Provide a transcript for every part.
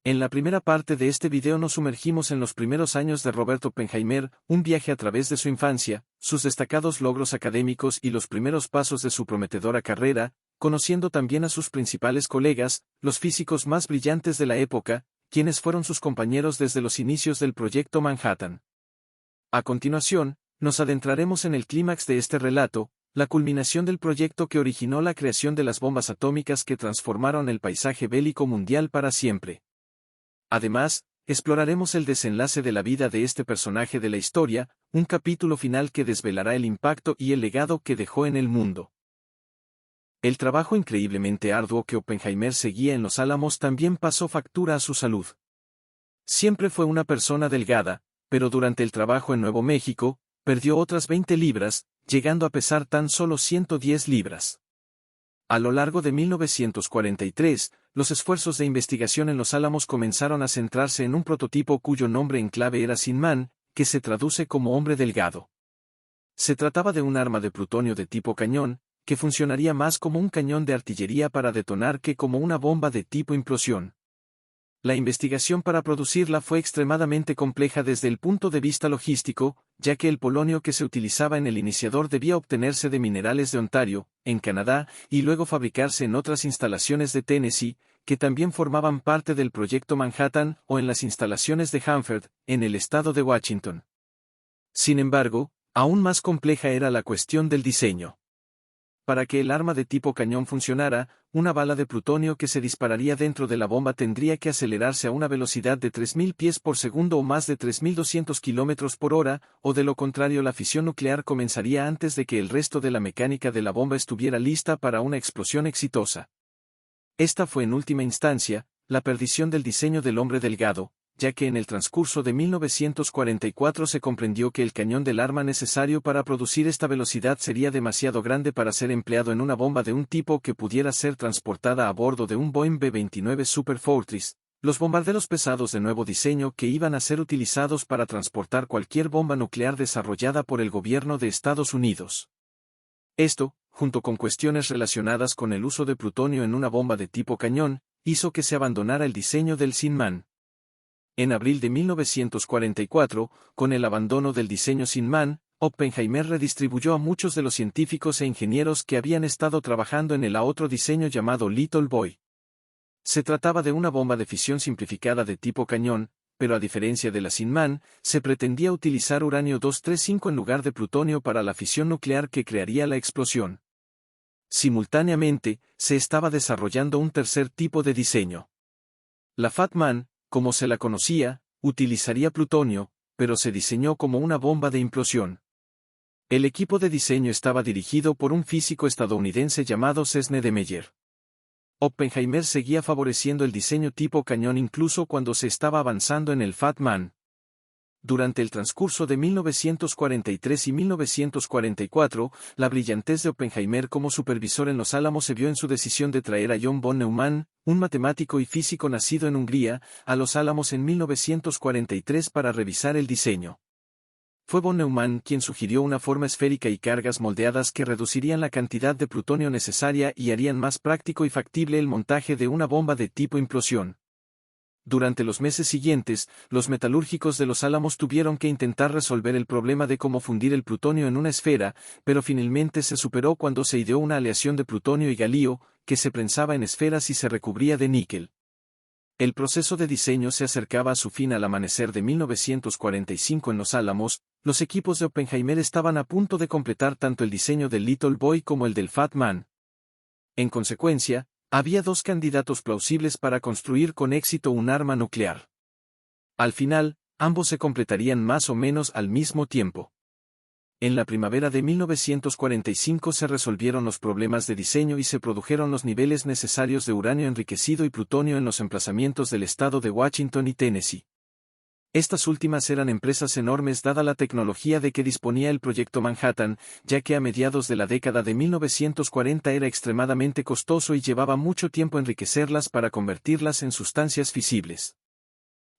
En la primera parte de este video nos sumergimos en los primeros años de Robert Oppenheimer, un viaje a través de su infancia, sus destacados logros académicos y los primeros pasos de su prometedora carrera, conociendo también a sus principales colegas, los físicos más brillantes de la época, quienes fueron sus compañeros desde los inicios del proyecto Manhattan. A continuación, nos adentraremos en el clímax de este relato, la culminación del proyecto que originó la creación de las bombas atómicas que transformaron el paisaje bélico mundial para siempre. Además, exploraremos el desenlace de la vida de este personaje de la historia, un capítulo final que desvelará el impacto y el legado que dejó en el mundo. El trabajo increíblemente arduo que Oppenheimer seguía en Los Álamos también pasó factura a su salud. Siempre fue una persona delgada, pero durante el trabajo en Nuevo México, perdió otras 20 libras, llegando a pesar tan solo 110 libras. A lo largo de 1943, los esfuerzos de investigación en Los Álamos comenzaron a centrarse en un prototipo cuyo nombre en clave era Sinman, que se traduce como hombre delgado. Se trataba de un arma de plutonio de tipo cañón, que funcionaría más como un cañón de artillería para detonar que como una bomba de tipo implosión. La investigación para producirla fue extremadamente compleja desde el punto de vista logístico, ya que el polonio que se utilizaba en el iniciador debía obtenerse de minerales de Ontario, en Canadá, y luego fabricarse en otras instalaciones de Tennessee, que también formaban parte del proyecto Manhattan, o en las instalaciones de Hanford, en el estado de Washington. Sin embargo, aún más compleja era la cuestión del diseño. Para que el arma de tipo cañón funcionara, una bala de plutonio que se dispararía dentro de la bomba tendría que acelerarse a una velocidad de 3.000 pies por segundo o más de 3.200 kilómetros por hora, o de lo contrario la fisión nuclear comenzaría antes de que el resto de la mecánica de la bomba estuviera lista para una explosión exitosa. Esta fue en última instancia, la perdición del diseño del hombre delgado, ya que en el transcurso de 1944 se comprendió que el cañón del arma necesario para producir esta velocidad sería demasiado grande para ser empleado en una bomba de un tipo que pudiera ser transportada a bordo de un Boeing B-29 Super Fortress, los bombarderos pesados de nuevo diseño que iban a ser utilizados para transportar cualquier bomba nuclear desarrollada por el gobierno de Estados Unidos. Esto, junto con cuestiones relacionadas con el uso de plutonio en una bomba de tipo cañón, hizo que se abandonara el diseño del Sinman. En abril de 1944, con el abandono del diseño Sinman, Oppenheimer redistribuyó a muchos de los científicos e ingenieros que habían estado trabajando en el otro diseño llamado Little Boy. Se trataba de una bomba de fisión simplificada de tipo cañón, pero a diferencia de la Sinman, se pretendía utilizar uranio 235 en lugar de plutonio para la fisión nuclear que crearía la explosión. Simultáneamente, se estaba desarrollando un tercer tipo de diseño. La Fat Man, como se la conocía, utilizaría plutonio, pero se diseñó como una bomba de implosión. El equipo de diseño estaba dirigido por un físico estadounidense llamado Cesne de Meyer. Oppenheimer seguía favoreciendo el diseño tipo cañón incluso cuando se estaba avanzando en el Fat Man. Durante el transcurso de 1943 y 1944, la brillantez de Oppenheimer como supervisor en Los Álamos se vio en su decisión de traer a John von Neumann, un matemático y físico nacido en Hungría, a Los Álamos en 1943 para revisar el diseño. Fue von Neumann quien sugirió una forma esférica y cargas moldeadas que reducirían la cantidad de plutonio necesaria y harían más práctico y factible el montaje de una bomba de tipo implosión. Durante los meses siguientes, los metalúrgicos de Los Álamos tuvieron que intentar resolver el problema de cómo fundir el plutonio en una esfera, pero finalmente se superó cuando se ideó una aleación de plutonio y galio, que se prensaba en esferas y se recubría de níquel. El proceso de diseño se acercaba a su fin al amanecer de 1945 en Los Álamos. Los equipos de Oppenheimer estaban a punto de completar tanto el diseño del Little Boy como el del Fat Man. En consecuencia, había dos candidatos plausibles para construir con éxito un arma nuclear. Al final, ambos se completarían más o menos al mismo tiempo. En la primavera de 1945 se resolvieron los problemas de diseño y se produjeron los niveles necesarios de uranio enriquecido y plutonio en los emplazamientos del estado de Washington y Tennessee. Estas últimas eran empresas enormes dada la tecnología de que disponía el proyecto Manhattan, ya que a mediados de la década de 1940 era extremadamente costoso y llevaba mucho tiempo enriquecerlas para convertirlas en sustancias fisibles.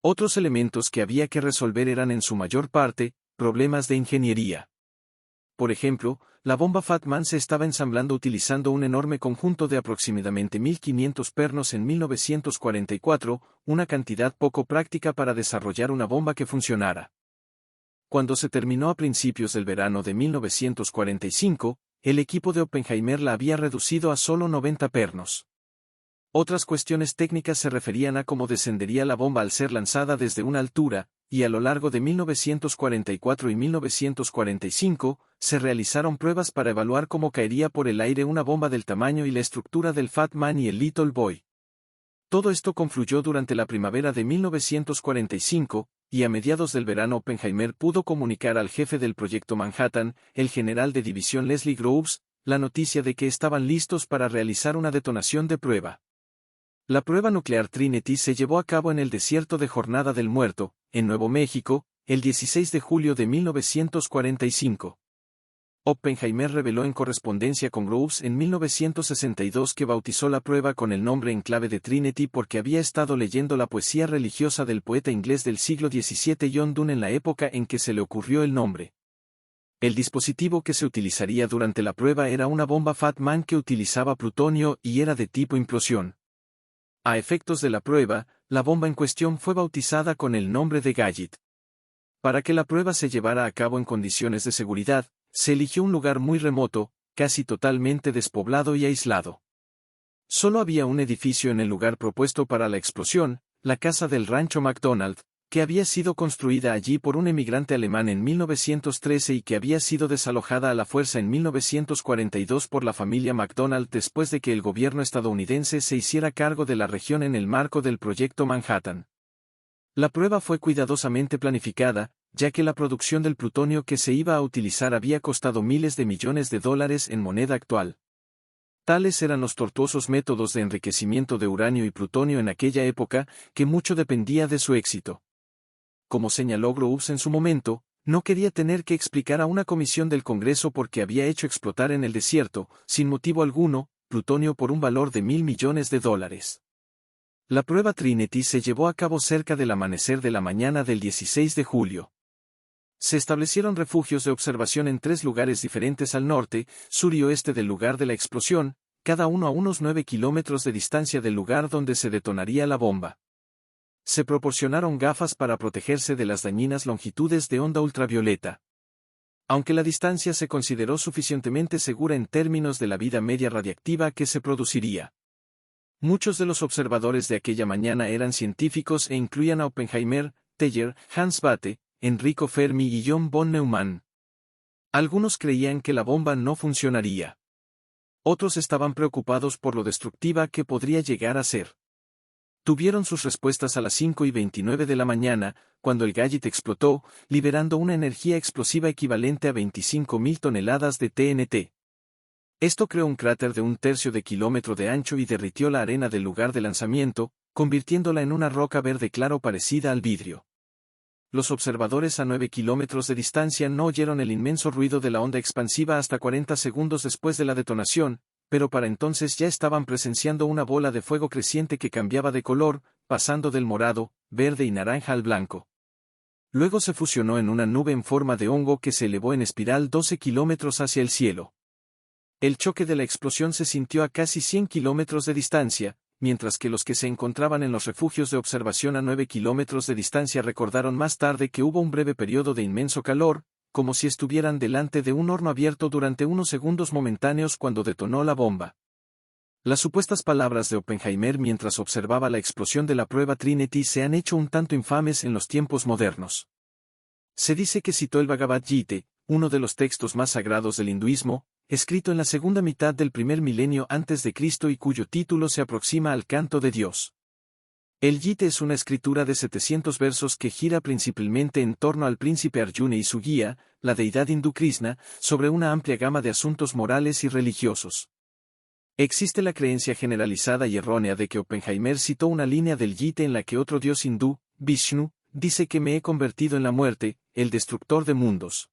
Otros elementos que había que resolver eran en su mayor parte, problemas de ingeniería. Por ejemplo, la bomba Fat Man se estaba ensamblando utilizando un enorme conjunto de aproximadamente 1500 pernos en 1944, una cantidad poco práctica para desarrollar una bomba que funcionara. Cuando se terminó a principios del verano de 1945, el equipo de Oppenheimer la había reducido a solo 90 pernos. Otras cuestiones técnicas se referían a cómo descendería la bomba al ser lanzada desde una altura, y a lo largo de 1944 y 1945, se realizaron pruebas para evaluar cómo caería por el aire una bomba del tamaño y la estructura del Fat Man y el Little Boy. Todo esto confluyó durante la primavera de 1945, y a mediados del verano Oppenheimer pudo comunicar al jefe del proyecto Manhattan, el general de división Leslie Groves, la noticia de que estaban listos para realizar una detonación de prueba. La prueba nuclear Trinity se llevó a cabo en el desierto de Jornada del Muerto, en Nuevo México, el 16 de julio de 1945. Oppenheimer reveló en correspondencia con Groves en 1962 que bautizó la prueba con el nombre en clave de Trinity porque había estado leyendo la poesía religiosa del poeta inglés del siglo XVII John Donne en la época en que se le ocurrió el nombre. El dispositivo que se utilizaría durante la prueba era una bomba Fat Man que utilizaba plutonio y era de tipo implosión. A efectos de la prueba, la bomba en cuestión fue bautizada con el nombre de Gallit. Para que la prueba se llevara a cabo en condiciones de seguridad, se eligió un lugar muy remoto, casi totalmente despoblado y aislado. Solo había un edificio en el lugar propuesto para la explosión, la casa del rancho McDonald, que había sido construida allí por un emigrante alemán en 1913 y que había sido desalojada a la fuerza en 1942 por la familia McDonald después de que el gobierno estadounidense se hiciera cargo de la región en el marco del proyecto Manhattan. La prueba fue cuidadosamente planificada, ya que la producción del plutonio que se iba a utilizar había costado miles de millones de dólares en moneda actual. Tales eran los tortuosos métodos de enriquecimiento de uranio y plutonio en aquella época, que mucho dependía de su éxito. Como señaló Groves en su momento, no quería tener que explicar a una comisión del Congreso por qué había hecho explotar en el desierto, sin motivo alguno, plutonio por un valor de $1.000 millones. La prueba Trinity se llevó a cabo cerca del amanecer de la mañana del 16 de julio. Se establecieron refugios de observación en 3 lugares diferentes al norte, sur y oeste del lugar de la explosión, cada uno a unos 9 kilómetros de distancia del lugar donde se detonaría la bomba. Se proporcionaron gafas para protegerse de las dañinas longitudes de onda ultravioleta. Aunque la distancia se consideró suficientemente segura en términos de la vida media radiactiva que se produciría. Muchos de los observadores de aquella mañana eran científicos e incluían a Oppenheimer, Teller, Hans Bethe, Enrico Fermi y John von Neumann. Algunos creían que la bomba no funcionaría. Otros estaban preocupados por lo destructiva que podría llegar a ser. Tuvieron sus respuestas a las 5:29 de la mañana, cuando el Gallit explotó, liberando una energía explosiva equivalente a 25.000 toneladas de TNT. Esto creó un cráter de 1/3 de kilómetro de ancho y derritió la arena del lugar de lanzamiento, convirtiéndola en una roca verde claro parecida al vidrio. Los observadores a 9 kilómetros de distancia no oyeron el inmenso ruido de la onda expansiva hasta 40 segundos después de la detonación, pero para entonces ya estaban presenciando una bola de fuego creciente que cambiaba de color, pasando del morado, verde y naranja al blanco. Luego se fusionó en una nube en forma de hongo que se elevó en espiral 12 kilómetros hacia el cielo. El choque de la explosión se sintió a casi 100 kilómetros de distancia, mientras que los que se encontraban en los refugios de observación a 9 kilómetros de distancia recordaron más tarde que hubo un breve periodo de inmenso calor, como si estuvieran delante de un horno abierto durante unos segundos momentáneos cuando detonó la bomba. Las supuestas palabras de Oppenheimer mientras observaba la explosión de la prueba Trinity se han hecho un tanto infames en los tiempos modernos. Se dice que citó el Bhagavad Gita, uno de los textos más sagrados del hinduismo, escrito en la segunda mitad del primer milenio antes de Cristo y cuyo título se aproxima al canto de Dios. El Gita es una escritura de 700 versos que gira principalmente en torno al príncipe Arjuna y su guía, la deidad hindú Krishna, sobre una amplia gama de asuntos morales y religiosos. Existe la creencia generalizada y errónea de que Oppenheimer citó una línea del Gita en la que otro dios hindú, Vishnu, dice que me he convertido en la muerte, el destructor de mundos.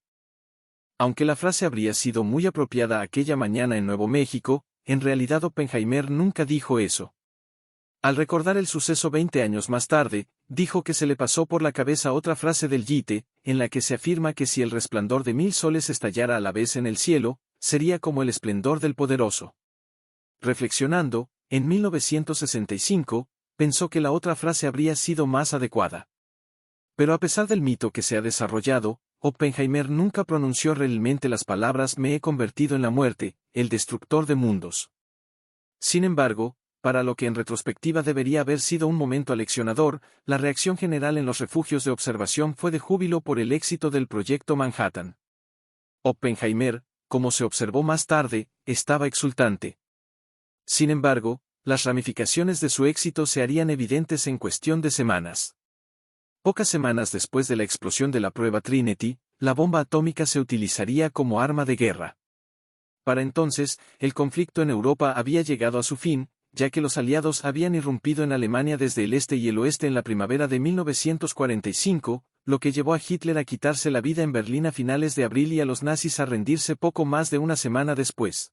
Aunque la frase habría sido muy apropiada aquella mañana en Nuevo México, en realidad Oppenheimer nunca dijo eso. Al recordar el suceso 20 años más tarde, dijo que se le pasó por la cabeza otra frase del Yite, en la que se afirma que si el resplandor de 1000 soles estallara a la vez en el cielo, sería como el esplendor del poderoso. Reflexionando, en 1965, pensó que la otra frase habría sido más adecuada. Pero a pesar del mito que se ha desarrollado, Oppenheimer nunca pronunció realmente las palabras "me he convertido en la muerte, el destructor de mundos". Sin embargo, para lo que en retrospectiva debería haber sido un momento aleccionador, la reacción general en los refugios de observación fue de júbilo por el éxito del proyecto Manhattan. Oppenheimer, como se observó más tarde, estaba exultante. Sin embargo, las ramificaciones de su éxito se harían evidentes en cuestión de semanas. Pocas semanas después de la explosión de la prueba Trinity, la bomba atómica se utilizaría como arma de guerra. Para entonces, el conflicto en Europa había llegado a su fin, ya que los aliados habían irrumpido en Alemania desde el este y el oeste en la primavera de 1945, lo que llevó a Hitler a quitarse la vida en Berlín a finales de abril y a los nazis a rendirse poco más de una semana después.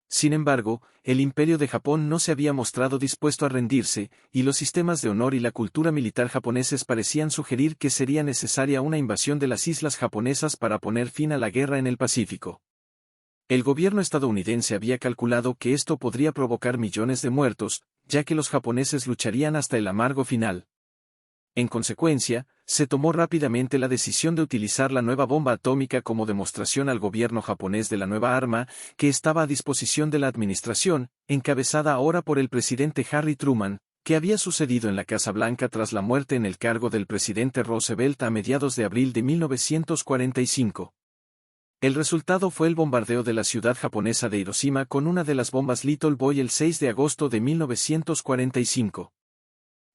Sin embargo, el Imperio de Japón no se había mostrado dispuesto a rendirse, y los sistemas de honor y la cultura militar japoneses parecían sugerir que sería necesaria una invasión de las islas japonesas para poner fin a la guerra en el Pacífico. El gobierno estadounidense había calculado que esto podría provocar millones de muertos, ya que los japoneses lucharían hasta el amargo final. En consecuencia, se tomó rápidamente la decisión de utilizar la nueva bomba atómica como demostración al gobierno japonés de la nueva arma, que estaba a disposición de la administración, encabezada ahora por el presidente Harry Truman, que había sucedido en la Casa Blanca tras la muerte en el cargo del presidente Roosevelt a mediados de abril de 1945. El resultado fue el bombardeo de la ciudad japonesa de Hiroshima con una de las bombas Little Boy el 6 de agosto de 1945.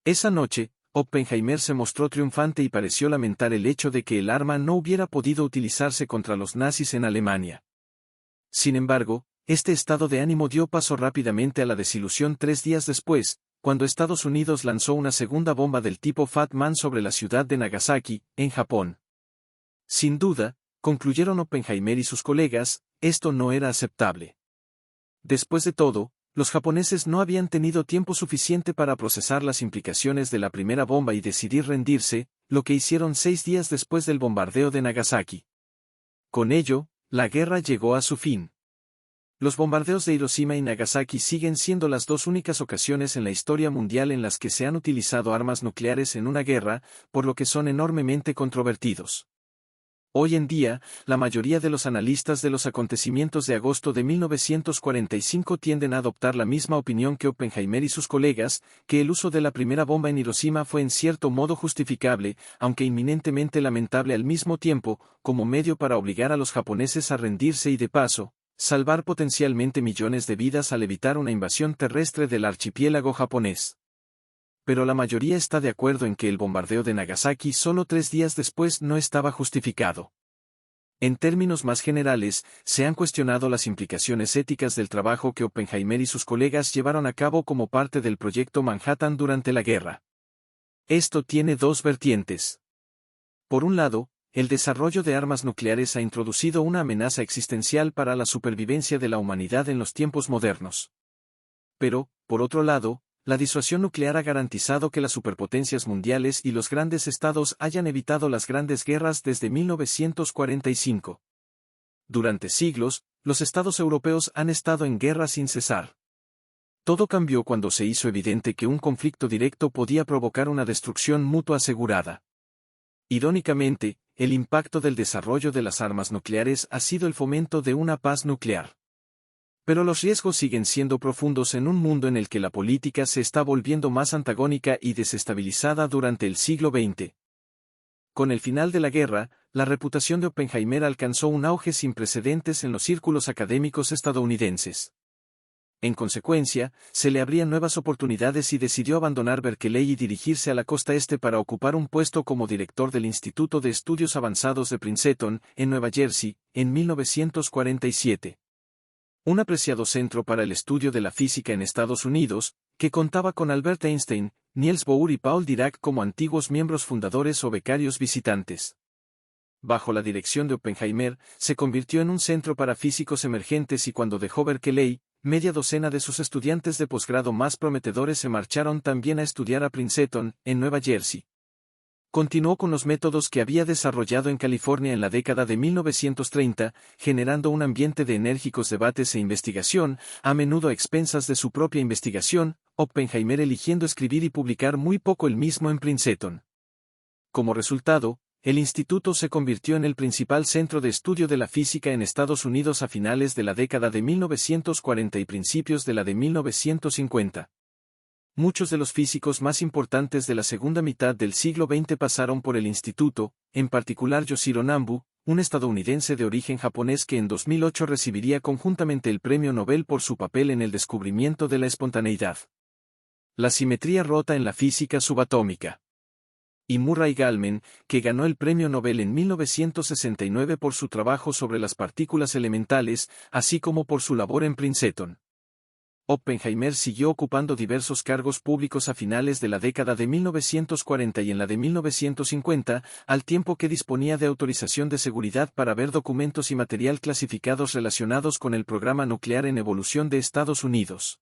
Esa noche, Oppenheimer se mostró triunfante y pareció lamentar el hecho de que el arma no hubiera podido utilizarse contra los nazis en Alemania. Sin embargo, este estado de ánimo dio paso rápidamente a la desilusión 3 días después, cuando Estados Unidos lanzó una segunda bomba del tipo Fat Man sobre la ciudad de Nagasaki, en Japón. Sin duda, concluyeron Oppenheimer y sus colegas, esto no era aceptable. Después de todo, los japoneses no habían tenido tiempo suficiente para procesar las implicaciones de la primera bomba y decidir rendirse, lo que hicieron 6 días después del bombardeo de Nagasaki. Con ello, la guerra llegó a su fin. Los bombardeos de Hiroshima y Nagasaki siguen siendo las dos únicas ocasiones en la historia mundial en las que se han utilizado armas nucleares en una guerra, por lo que son enormemente controvertidos. Hoy en día, la mayoría de los analistas de los acontecimientos de agosto de 1945 tienden a adoptar la misma opinión que Oppenheimer y sus colegas, que el uso de la primera bomba en Hiroshima fue en cierto modo justificable, aunque inminentemente lamentable al mismo tiempo, como medio para obligar a los japoneses a rendirse y de paso, salvar potencialmente millones de vidas al evitar una invasión terrestre del archipiélago japonés. Pero la mayoría está de acuerdo en que el bombardeo de Nagasaki solo 3 días después no estaba justificado. En términos más generales, se han cuestionado las implicaciones éticas del trabajo que Oppenheimer y sus colegas llevaron a cabo como parte del proyecto Manhattan durante la guerra. Esto tiene dos vertientes. Por un lado, el desarrollo de armas nucleares ha introducido una amenaza existencial para la supervivencia de la humanidad en los tiempos modernos. Pero, por otro lado, la disuasión nuclear ha garantizado que las superpotencias mundiales y los grandes estados hayan evitado las grandes guerras desde 1945. Durante siglos, los estados europeos han estado en guerra sin cesar. Todo cambió cuando se hizo evidente que un conflicto directo podía provocar una destrucción mutua asegurada. Irónicamente, el impacto del desarrollo de las armas nucleares ha sido el fomento de una paz nuclear. Pero los riesgos siguen siendo profundos en un mundo en el que la política se está volviendo más antagónica y desestabilizada durante el siglo XX. Con el final de la guerra, la reputación de Oppenheimer alcanzó un auge sin precedentes en los círculos académicos estadounidenses. En consecuencia, se le abrían nuevas oportunidades y decidió abandonar Berkeley y dirigirse a la costa este para ocupar un puesto como director del Instituto de Estudios Avanzados de Princeton, en Nueva Jersey, en 1947. Un apreciado centro para el estudio de la física en Estados Unidos, que contaba con Albert Einstein, Niels Bohr y Paul Dirac como antiguos miembros fundadores o becarios visitantes. Bajo la dirección de Oppenheimer, se convirtió en un centro para físicos emergentes y cuando dejó Berkeley, media docena de sus estudiantes de posgrado más prometedores se marcharon también a estudiar a Princeton, en Nueva Jersey. Continuó con los métodos que había desarrollado en California en la década de 1930, generando un ambiente de enérgicos debates e investigación, a menudo a expensas de su propia investigación, Oppenheimer eligiendo escribir y publicar muy poco él mismo en Princeton. Como resultado, el instituto se convirtió en el principal centro de estudio de la física en Estados Unidos a finales de la década de 1940 y principios de la de 1950. Muchos de los físicos más importantes de la segunda mitad del siglo XX pasaron por el instituto, en particular Yoshiro Nambu, un estadounidense de origen japonés que en 2008 recibiría conjuntamente el Premio Nobel por su papel en el descubrimiento de la espontaneidad. La simetría rota en la física subatómica. Y Murray Gell-Mann, que ganó el Premio Nobel en 1969 por su trabajo sobre las partículas elementales, así como por su labor en Princeton. Oppenheimer siguió ocupando diversos cargos públicos a finales de la década de 1940 y en la de 1950, al tiempo que disponía de autorización de seguridad para ver documentos y material clasificados relacionados con el programa nuclear en evolución de Estados Unidos.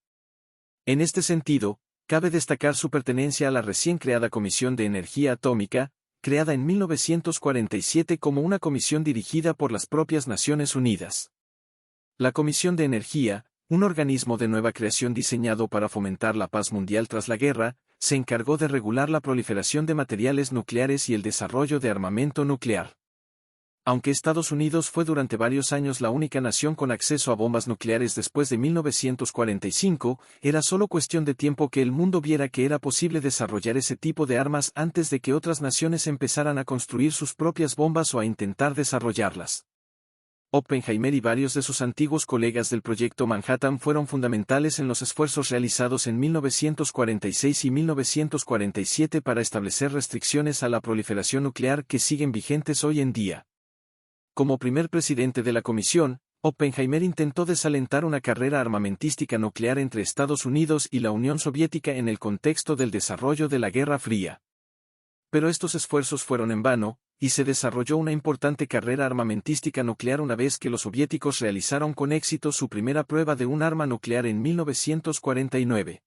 En este sentido, cabe destacar su pertenencia a la recién creada Comisión de Energía Atómica, creada en 1947 como una comisión dirigida por las propias Naciones Unidas. La Comisión de Energía, un organismo de nueva creación diseñado para fomentar la paz mundial tras la guerra, se encargó de regular la proliferación de materiales nucleares y el desarrollo de armamento nuclear. Aunque Estados Unidos fue durante varios años la única nación con acceso a bombas nucleares después de 1945, era solo cuestión de tiempo que el mundo viera que era posible desarrollar ese tipo de armas antes de que otras naciones empezaran a construir sus propias bombas o a intentar desarrollarlas. Oppenheimer y varios de sus antiguos colegas del Proyecto Manhattan fueron fundamentales en los esfuerzos realizados en 1946 y 1947 para establecer restricciones a la proliferación nuclear que siguen vigentes hoy en día. Como primer presidente de la comisión, Oppenheimer intentó desalentar una carrera armamentística nuclear entre Estados Unidos y la Unión Soviética en el contexto del desarrollo de la Guerra Fría. Pero estos esfuerzos fueron en vano, y se desarrolló una importante carrera armamentística nuclear una vez que los soviéticos realizaron con éxito su primera prueba de un arma nuclear en 1949.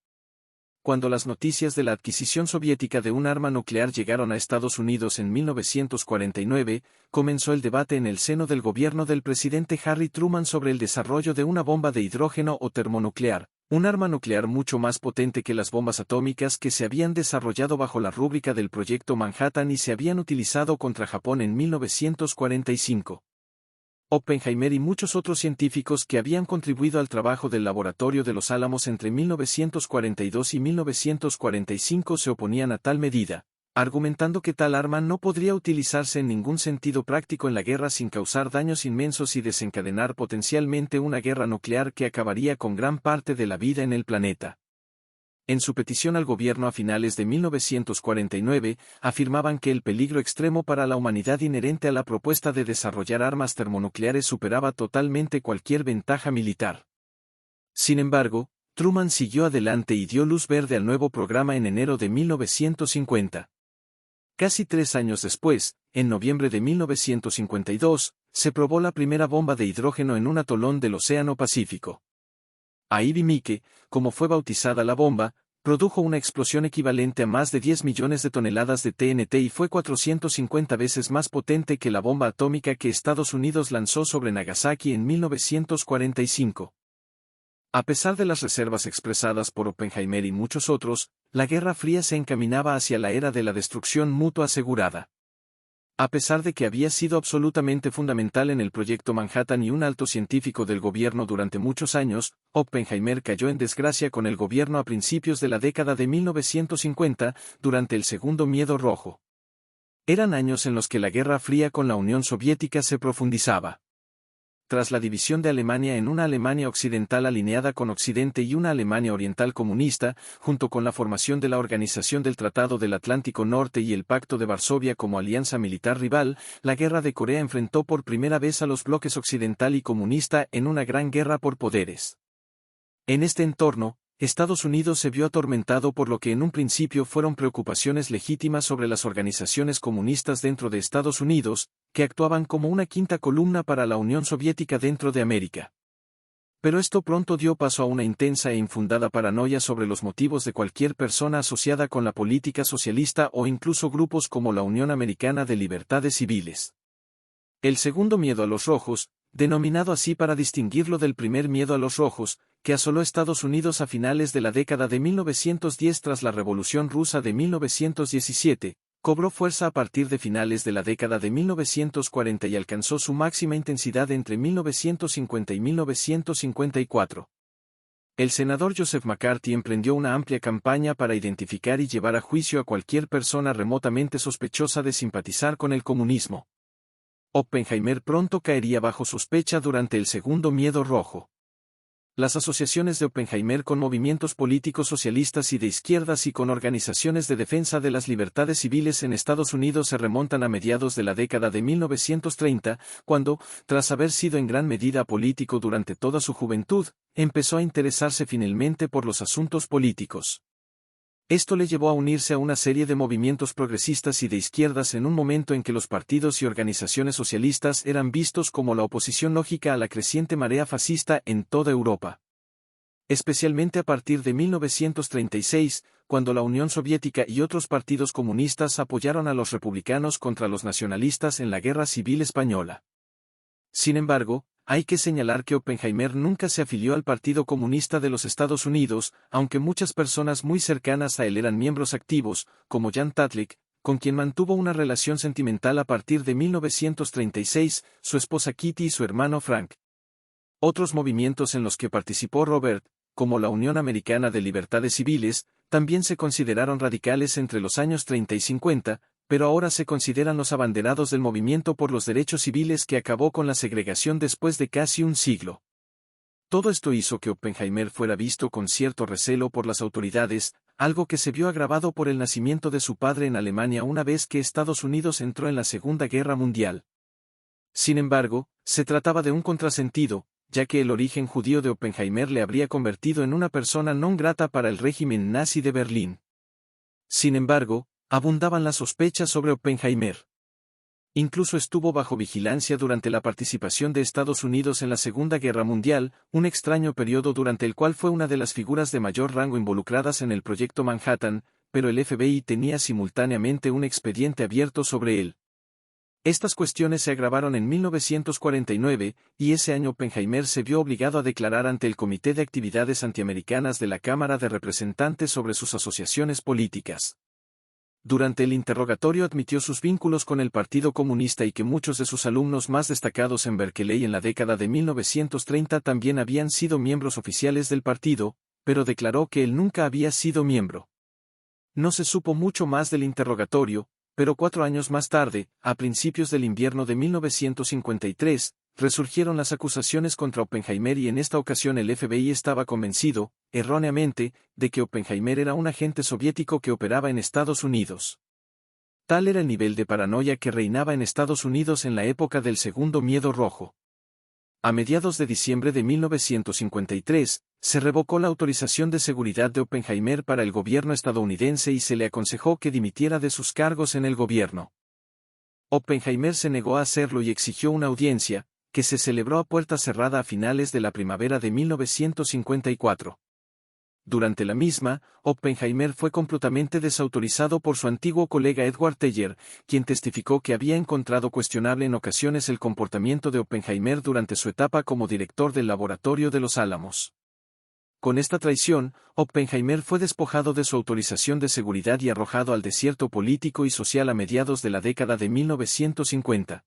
Cuando las noticias de la adquisición soviética de un arma nuclear llegaron a Estados Unidos en 1949, comenzó el debate en el seno del gobierno del presidente Harry Truman sobre el desarrollo de una bomba de hidrógeno o termonuclear, un arma nuclear mucho más potente que las bombas atómicas que se habían desarrollado bajo la rúbrica del Proyecto Manhattan y se habían utilizado contra Japón en 1945. Oppenheimer y muchos otros científicos que habían contribuido al trabajo del Laboratorio de los Álamos entre 1942 y 1945 se oponían a tal medida, argumentando que tal arma no podría utilizarse en ningún sentido práctico en la guerra sin causar daños inmensos y desencadenar potencialmente una guerra nuclear que acabaría con gran parte de la vida en el planeta. En su petición al gobierno a finales de 1949, afirmaban que el peligro extremo para la humanidad inherente a la propuesta de desarrollar armas termonucleares superaba totalmente cualquier ventaja militar. Sin embargo, Truman siguió adelante y dio luz verde al nuevo programa en enero de 1950. Casi 3 años después, en noviembre de 1952, se probó la primera bomba de hidrógeno en un atolón del Océano Pacífico. Ivy Mike, como fue bautizada la bomba, produjo una explosión equivalente a más de 10 millones de toneladas de TNT y fue 450 veces más potente que la bomba atómica que Estados Unidos lanzó sobre Nagasaki en 1945. A pesar de las reservas expresadas por Oppenheimer y muchos otros, la Guerra Fría se encaminaba hacia la era de la destrucción mutua asegurada. A pesar de que había sido absolutamente fundamental en el Proyecto Manhattan y un alto científico del gobierno durante muchos años, Oppenheimer cayó en desgracia con el gobierno a principios de la década de 1950, durante el Segundo Miedo Rojo. Eran años en los que la Guerra Fría con la Unión Soviética se profundizaba. Tras la división de Alemania en una Alemania occidental alineada con Occidente y una Alemania oriental comunista, junto con la formación de la Organización del Tratado del Atlántico Norte y el Pacto de Varsovia como alianza militar rival, la Guerra de Corea enfrentó por primera vez a los bloques occidental y comunista en una gran guerra por poderes. En este entorno, Estados Unidos se vio atormentado por lo que en un principio fueron preocupaciones legítimas sobre las organizaciones comunistas dentro de Estados Unidos, que actuaban como una quinta columna para la Unión Soviética dentro de América. Pero esto pronto dio paso a una intensa e infundada paranoia sobre los motivos de cualquier persona asociada con la política socialista o incluso grupos como la Unión Americana de Libertades Civiles. El segundo miedo a los rojos, denominado así para distinguirlo del primer miedo a los rojos, que asoló Estados Unidos a finales de la década de 1910 tras la Revolución Rusa de 1917, cobró fuerza a partir de finales de la década de 1940 y alcanzó su máxima intensidad entre 1950 y 1954. El senador Joseph McCarthy emprendió una amplia campaña para identificar y llevar a juicio a cualquier persona remotamente sospechosa de simpatizar con el comunismo. Oppenheimer pronto caería bajo sospecha durante el segundo miedo rojo. Las asociaciones de Oppenheimer con movimientos políticos socialistas y de izquierdas y con organizaciones de defensa de las libertades civiles en Estados Unidos se remontan a mediados de la década de 1930, cuando, tras haber sido en gran medida político durante toda su juventud, empezó a interesarse finalmente por los asuntos políticos. Esto le llevó a unirse a una serie de movimientos progresistas y de izquierdas en un momento en que los partidos y organizaciones socialistas eran vistos como la oposición lógica a la creciente marea fascista en toda Europa. Especialmente a partir de 1936, cuando la Unión Soviética y otros partidos comunistas apoyaron a los republicanos contra los nacionalistas en la Guerra Civil Española. Sin embargo, hay que señalar que Oppenheimer nunca se afilió al Partido Comunista de los Estados Unidos, aunque muchas personas muy cercanas a él eran miembros activos, como Jan Tatlik, con quien mantuvo una relación sentimental a partir de 1936, su esposa Kitty y su hermano Frank. Otros movimientos en los que participó Robert, como la Unión Americana de Libertades Civiles, también se consideraron radicales entre los años 30 y 50, pero ahora se consideran los abanderados del movimiento por los derechos civiles que acabó con la segregación después de casi un siglo. Todo esto hizo que Oppenheimer fuera visto con cierto recelo por las autoridades, algo que se vio agravado por el nacimiento de su padre en Alemania una vez que Estados Unidos entró en la Segunda Guerra Mundial. Sin embargo, se trataba de un contrasentido, ya que el origen judío de Oppenheimer le habría convertido en una persona non grata para el régimen nazi de Berlín. Sin embargo, abundaban las sospechas sobre Oppenheimer. Incluso estuvo bajo vigilancia durante la participación de Estados Unidos en la Segunda Guerra Mundial, un extraño periodo durante el cual fue una de las figuras de mayor rango involucradas en el Proyecto Manhattan, pero el FBI tenía simultáneamente un expediente abierto sobre él. Estas cuestiones se agravaron en 1949, y ese año Oppenheimer se vio obligado a declarar ante el Comité de Actividades Antiamericanas de la Cámara de Representantes sobre sus asociaciones políticas. Durante el interrogatorio admitió sus vínculos con el Partido Comunista y que muchos de sus alumnos más destacados en Berkeley en la década de 1930 también habían sido miembros oficiales del partido, pero declaró que él nunca había sido miembro. No se supo mucho más del interrogatorio, pero 4 años más tarde, a principios del invierno de 1953, resurgieron las acusaciones contra Oppenheimer y en esta ocasión el FBI estaba convencido, erróneamente, de que Oppenheimer era un agente soviético que operaba en Estados Unidos. Tal era el nivel de paranoia que reinaba en Estados Unidos en la época del Segundo Miedo Rojo. A mediados de diciembre de 1953, se revocó la autorización de seguridad de Oppenheimer para el gobierno estadounidense y se le aconsejó que dimitiera de sus cargos en el gobierno. Oppenheimer se negó a hacerlo y exigió una audiencia, que se celebró a puerta cerrada a finales de la primavera de 1954. Durante la misma, Oppenheimer fue completamente desautorizado por su antiguo colega Edward Teller, quien testificó que había encontrado cuestionable en ocasiones el comportamiento de Oppenheimer durante su etapa como director del Laboratorio de los Álamos. Con esta traición, Oppenheimer fue despojado de su autorización de seguridad y arrojado al desierto político y social a mediados de la década de 1950.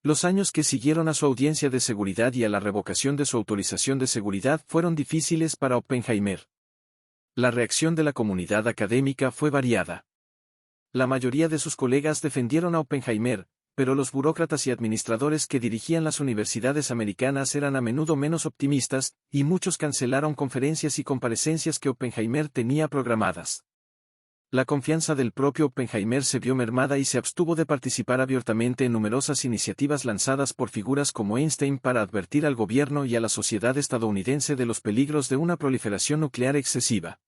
Los años que siguieron a su audiencia de seguridad y a la revocación de su autorización de seguridad fueron difíciles para Oppenheimer. La reacción de la comunidad académica fue variada. La mayoría de sus colegas defendieron a Oppenheimer, pero los burócratas y administradores que dirigían las universidades americanas eran a menudo menos optimistas, y muchos cancelaron conferencias y comparecencias que Oppenheimer tenía programadas. La confianza del propio Oppenheimer se vio mermada y se abstuvo de participar abiertamente en numerosas iniciativas lanzadas por figuras como Einstein para advertir al gobierno y a la sociedad estadounidense de los peligros de una proliferación nuclear excesiva.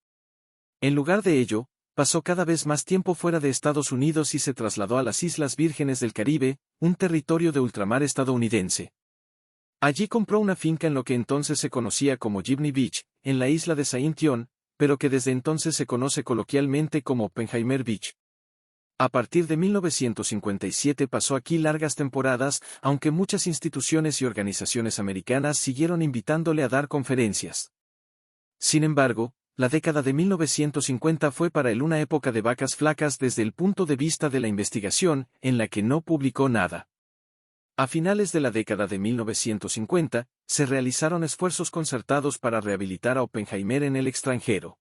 En lugar de ello, pasó cada vez más tiempo fuera de Estados Unidos y se trasladó a las Islas Vírgenes del Caribe, un territorio de ultramar estadounidense. Allí compró una finca en lo que entonces se conocía como Gibney Beach, en la isla de Saint-John, pero que desde entonces se conoce coloquialmente como Oppenheimer Beach. A partir de 1957 pasó aquí largas temporadas, aunque muchas instituciones y organizaciones americanas siguieron invitándole a dar conferencias. Sin embargo, la década de 1950 fue para él una época de vacas flacas desde el punto de vista de la investigación, en la que no publicó nada. A finales de la década de 1950, se realizaron esfuerzos concertados para rehabilitar a Oppenheimer en el extranjero.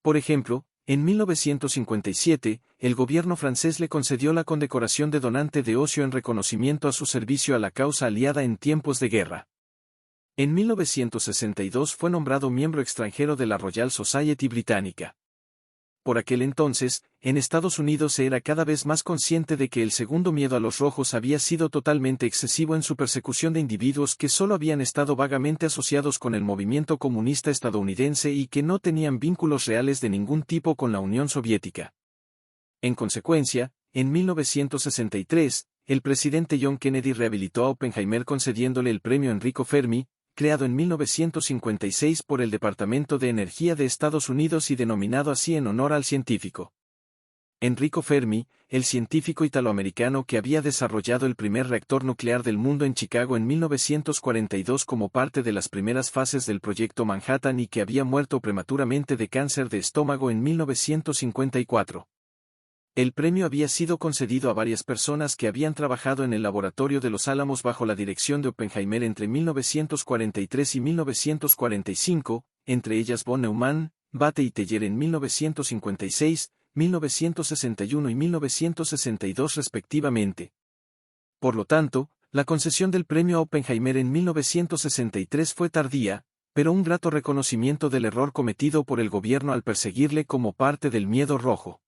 Por ejemplo, en 1957, el gobierno francés le concedió la condecoración de donante de ocio en reconocimiento a su servicio a la causa aliada en tiempos de guerra. En 1962 fue nombrado miembro extranjero de la Royal Society británica. Por aquel entonces, en Estados Unidos se era cada vez más consciente de que el segundo miedo a los rojos había sido totalmente excesivo en su persecución de individuos que solo habían estado vagamente asociados con el movimiento comunista estadounidense y que no tenían vínculos reales de ningún tipo con la Unión Soviética. En consecuencia, en 1963, el presidente John Kennedy rehabilitó a Oppenheimer concediéndole el premio Enrico Fermi, creado en 1956 por el Departamento de Energía de Estados Unidos y denominado así en honor al científico Enrico Fermi, el científico italoamericano que había desarrollado el primer reactor nuclear del mundo en Chicago en 1942 como parte de las primeras fases del proyecto Manhattan y que había muerto prematuramente de cáncer de estómago en 1954. El premio había sido concedido a varias personas que habían trabajado en el laboratorio de Los Álamos bajo la dirección de Oppenheimer entre 1943 y 1945, entre ellas von Neumann, Bethe y Teller en 1956, 1961 y 1962 respectivamente. Por lo tanto, la concesión del premio a Oppenheimer en 1963 fue tardía, pero un grato reconocimiento del error cometido por el gobierno al perseguirle como parte del miedo rojo.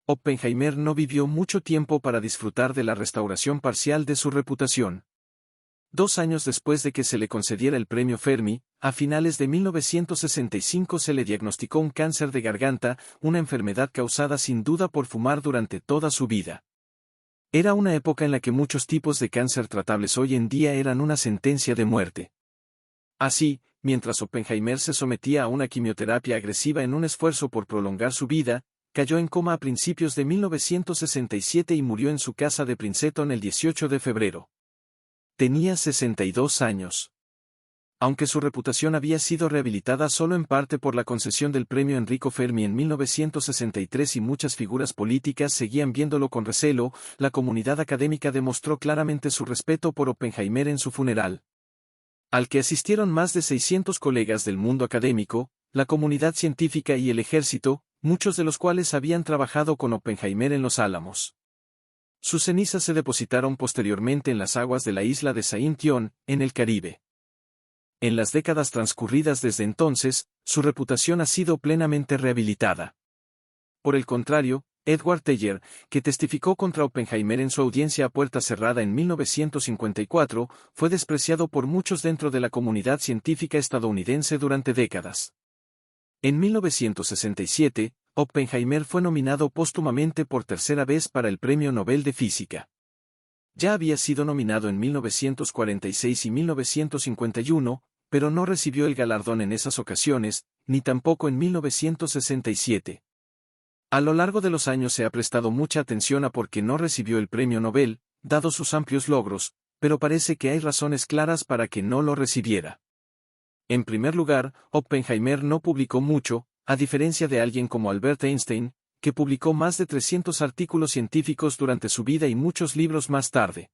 Oppenheimer no vivió mucho tiempo para disfrutar de la restauración parcial de su reputación. 2 años después de que se le concediera el premio Fermi, a finales de 1965 se le diagnosticó un cáncer de garganta, una enfermedad causada sin duda por fumar durante toda su vida. Era una época en la que muchos tipos de cáncer tratables hoy en día eran una sentencia de muerte. Así, mientras Oppenheimer se sometía a una quimioterapia agresiva en un esfuerzo por prolongar su vida, cayó en coma a principios de 1967 y murió en su casa de Princeton el 18 de febrero. Tenía 62 años. Aunque su reputación había sido rehabilitada solo en parte por la concesión del premio Enrico Fermi en 1963 y muchas figuras políticas seguían viéndolo con recelo, la comunidad académica demostró claramente su respeto por Oppenheimer en su funeral, al que asistieron más de 600 colegas del mundo académico, la comunidad científica y el ejército, muchos de los cuales habían trabajado con Oppenheimer en Los Álamos. Sus cenizas se depositaron posteriormente en las aguas de la isla de Saint-John, en el Caribe. En las décadas transcurridas desde entonces, su reputación ha sido plenamente rehabilitada. Por el contrario, Edward Teller, que testificó contra Oppenheimer en su audiencia a puerta cerrada en 1954, fue despreciado por muchos dentro de la comunidad científica estadounidense durante décadas. En 1967, Oppenheimer fue nominado póstumamente por tercera vez para el Premio Nobel de Física. Ya había sido nominado en 1946 y 1951, pero no recibió el galardón en esas ocasiones, ni tampoco en 1967. A lo largo de los años se ha prestado mucha atención a por qué no recibió el Premio Nobel, dado sus amplios logros, pero parece que hay razones claras para que no lo recibiera. En primer lugar, Oppenheimer no publicó mucho, a diferencia de alguien como Albert Einstein, que publicó más de 300 artículos científicos durante su vida y muchos libros más tarde.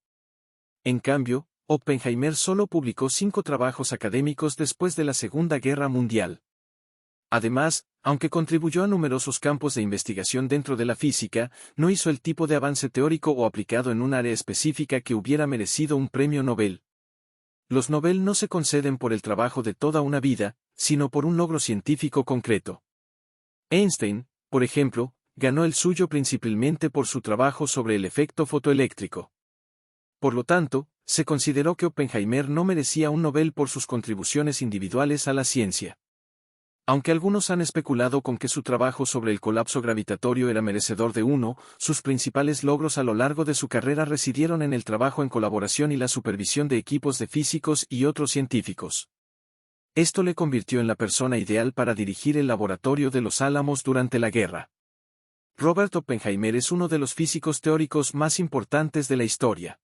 En cambio, Oppenheimer solo publicó 5 trabajos académicos después de la Segunda Guerra Mundial. Además, aunque contribuyó a numerosos campos de investigación dentro de la física, no hizo el tipo de avance teórico o aplicado en un área específica que hubiera merecido un premio Nobel. Los Nobel no se conceden por el trabajo de toda una vida, sino por un logro científico concreto. Einstein, por ejemplo, ganó el suyo principalmente por su trabajo sobre el efecto fotoeléctrico. Por lo tanto, se consideró que Oppenheimer no merecía un Nobel por sus contribuciones individuales a la ciencia. Aunque algunos han especulado con que su trabajo sobre el colapso gravitatorio era merecedor de uno, sus principales logros a lo largo de su carrera residieron en el trabajo en colaboración y la supervisión de equipos de físicos y otros científicos. Esto le convirtió en la persona ideal para dirigir el laboratorio de los Álamos durante la guerra. Robert Oppenheimer es uno de los físicos teóricos más importantes de la historia.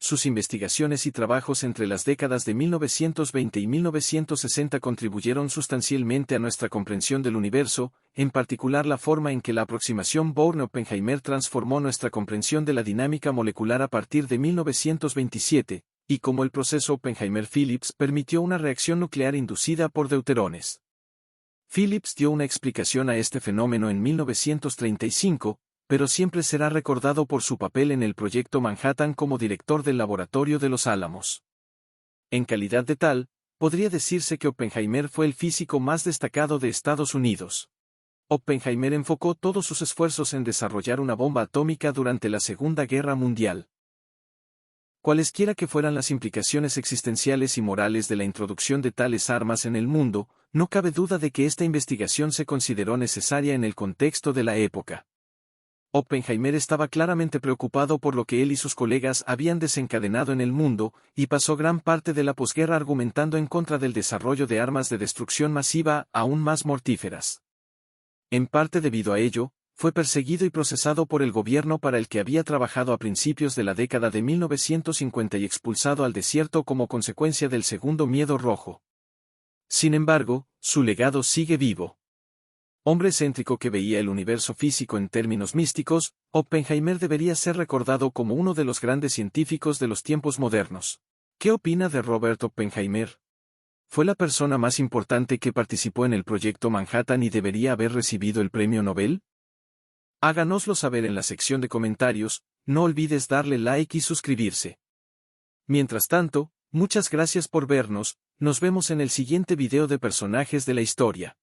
Sus investigaciones y trabajos entre las décadas de 1920 y 1960 contribuyeron sustancialmente a nuestra comprensión del universo, en particular la forma en que la aproximación Born-Oppenheimer transformó nuestra comprensión de la dinámica molecular a partir de 1927, y cómo el proceso Oppenheimer-Phillips permitió una reacción nuclear inducida por deuterones. Phillips dio una explicación a este fenómeno en 1935, pero siempre será recordado por su papel en el Proyecto Manhattan como director del Laboratorio de los Álamos. En calidad de tal, podría decirse que Oppenheimer fue el físico más destacado de Estados Unidos. Oppenheimer enfocó todos sus esfuerzos en desarrollar una bomba atómica durante la Segunda Guerra Mundial. Cualesquiera que fueran las implicaciones existenciales y morales de la introducción de tales armas en el mundo, no cabe duda de que esta investigación se consideró necesaria en el contexto de la época. Oppenheimer estaba claramente preocupado por lo que él y sus colegas habían desencadenado en el mundo, y pasó gran parte de la posguerra argumentando en contra del desarrollo de armas de destrucción masiva aún más mortíferas. En parte debido a ello, fue perseguido y procesado por el gobierno para el que había trabajado a principios de la década de 1950 y expulsado al desierto como consecuencia del Segundo Miedo Rojo. Sin embargo, su legado sigue vivo. Hombre excéntrico que veía el universo físico en términos místicos, Oppenheimer debería ser recordado como uno de los grandes científicos de los tiempos modernos. ¿Qué opina de Robert Oppenheimer? ¿Fue la persona más importante que participó en el Proyecto Manhattan y debería haber recibido el premio Nobel? Háganoslo saber en la sección de comentarios, no olvides darle like y suscribirse. Mientras tanto, muchas gracias por vernos, nos vemos en el siguiente video de personajes de la historia.